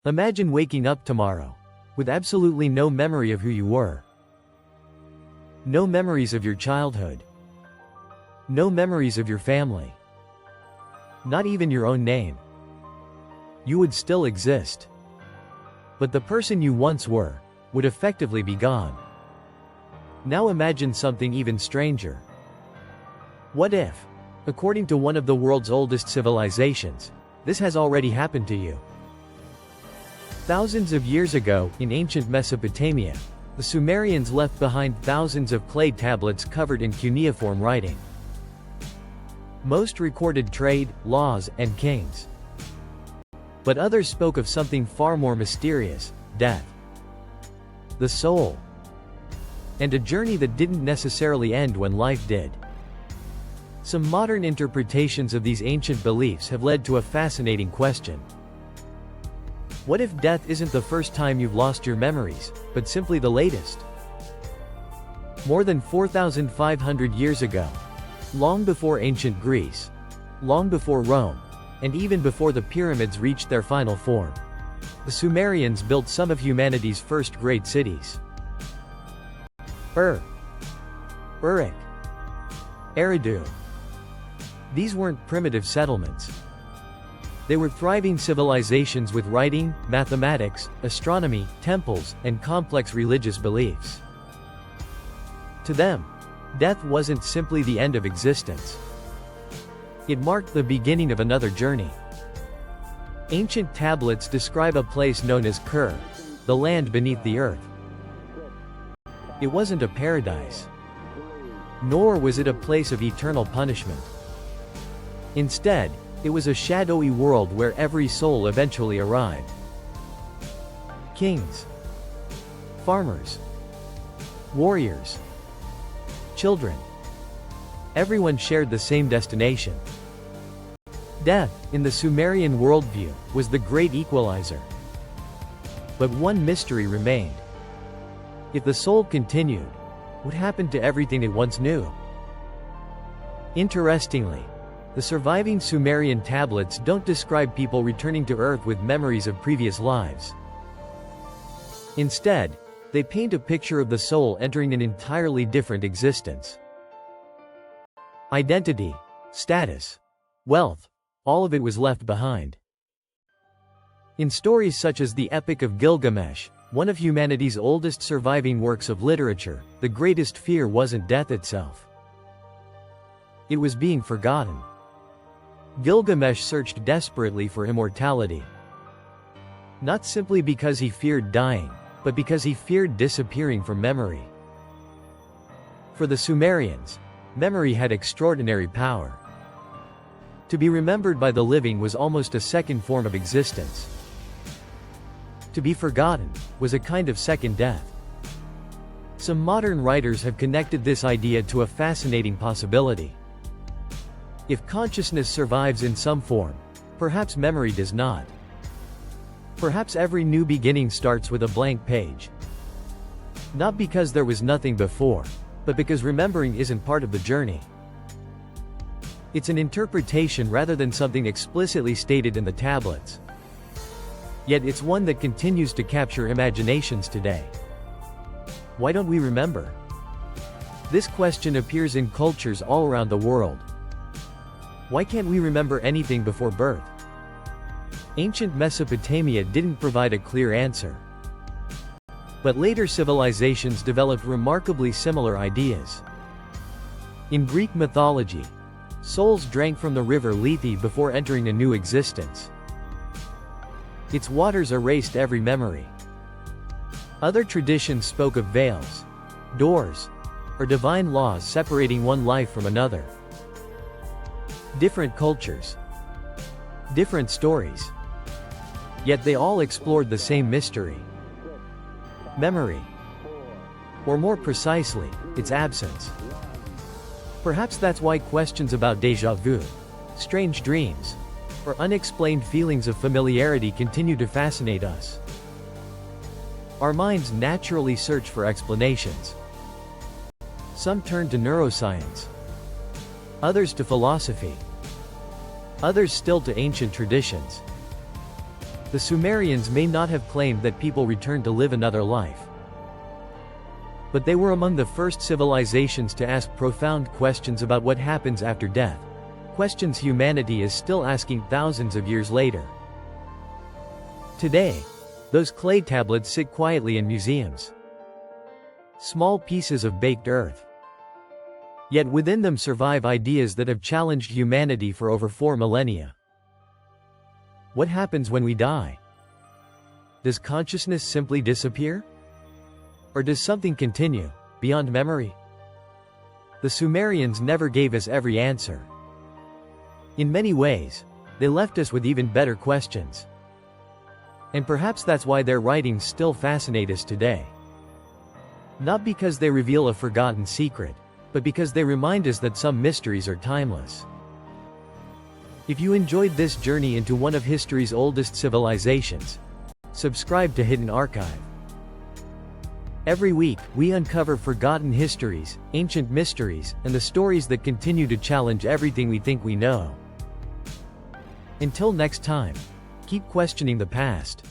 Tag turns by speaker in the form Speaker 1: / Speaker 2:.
Speaker 1: Imagine waking up tomorrow with absolutely no memory of who you were. No memories of your childhood. No memories of your family. Not even your own name. You would still exist. But the person you once were would effectively be gone. Now imagine something even stranger. What if, according to one of the world's oldest civilizations, this has already happened to you? Thousands of years ago, in ancient Mesopotamia, the Sumerians left behind thousands of clay tablets covered in cuneiform writing. Most recorded trade, laws, and kings. But others spoke of something far more mysterious: death. The soul. And a journey that didn't necessarily end when life did. Some modern interpretations of these ancient beliefs have led to a fascinating question. What if death isn't the first time you've lost your memories, but simply the latest? More than 4,500 years ago, long before ancient Greece, long before Rome, and even before the pyramids reached their final form, the Sumerians built some of humanity's first great cities. Uruk, Eridu. These weren't primitive settlements. They were thriving civilizations with writing, mathematics, astronomy, temples, and complex religious beliefs. To them, death wasn't simply the end of existence. It marked the beginning of another journey. Ancient tablets describe a place known as Kur, the land beneath the earth. It wasn't a paradise. Nor was it a place of eternal punishment. Instead, it was a shadowy world where every soul eventually arrived. Kings, farmers, warriors, children. Everyone shared the same destination. Death, in the Sumerian worldview, was the great equalizer. But one mystery remained. If the soul continued, what happened to everything it once knew? Interestingly, the surviving Sumerian tablets don't describe people returning to Earth with memories of previous lives. Instead, they paint a picture of the soul entering an entirely different existence. Identity, status, wealth, all of it was left behind. In stories such as the Epic of Gilgamesh, one of humanity's oldest surviving works of literature, the greatest fear wasn't death itself. It was being forgotten. Gilgamesh searched desperately for immortality. Not simply because he feared dying, but because he feared disappearing from memory. For the Sumerians, memory had extraordinary power. To be remembered by the living was almost a second form of existence. To be forgotten was a kind of second death. Some modern writers have connected this idea to a fascinating possibility. If consciousness survives in some form, perhaps memory does not. Perhaps every new beginning starts with a blank page. Not because there was nothing before, but because remembering isn't part of the journey. It's an interpretation rather than something explicitly stated in the tablets. Yet it's one that continues to capture imaginations today. Why don't we remember? This question appears in cultures all around the world. Why can't we remember anything before birth? Ancient Mesopotamia didn't provide a clear answer. But later civilizations developed remarkably similar ideas. In Greek mythology, souls drank from the river Lethe before entering a new existence. Its waters erased every memory. Other traditions spoke of veils, doors, or divine laws separating one life from another. Different cultures, different stories. Yet they all explored the same mystery. Memory. Or more precisely, its absence. Perhaps that's why questions about déjà vu, strange dreams, or unexplained feelings of familiarity continue to fascinate us. Our minds naturally search for explanations. Some turn to neuroscience, others to philosophy, others still to ancient traditions. The Sumerians may not have claimed that people returned to live another life. But they were among the first civilizations to ask profound questions about what happens after death. Questions humanity is still asking thousands of years later. Today, those clay tablets sit quietly in museums. Small pieces of baked earth. Yet within them survive ideas that have challenged humanity for over 4 millennia. What happens when we die? Does consciousness simply disappear? Or does something continue, beyond memory? The Sumerians never gave us every answer. In many ways, they left us with even better questions. And perhaps that's why their writings still fascinate us today. Not because they reveal a forgotten secret, but because they remind us that some mysteries are timeless. If you enjoyed this journey into one of history's oldest civilizations, subscribe to Hidden Archive. Every week, we uncover forgotten histories, ancient mysteries, and the stories that continue to challenge everything we think we know. Until next time, keep questioning the past.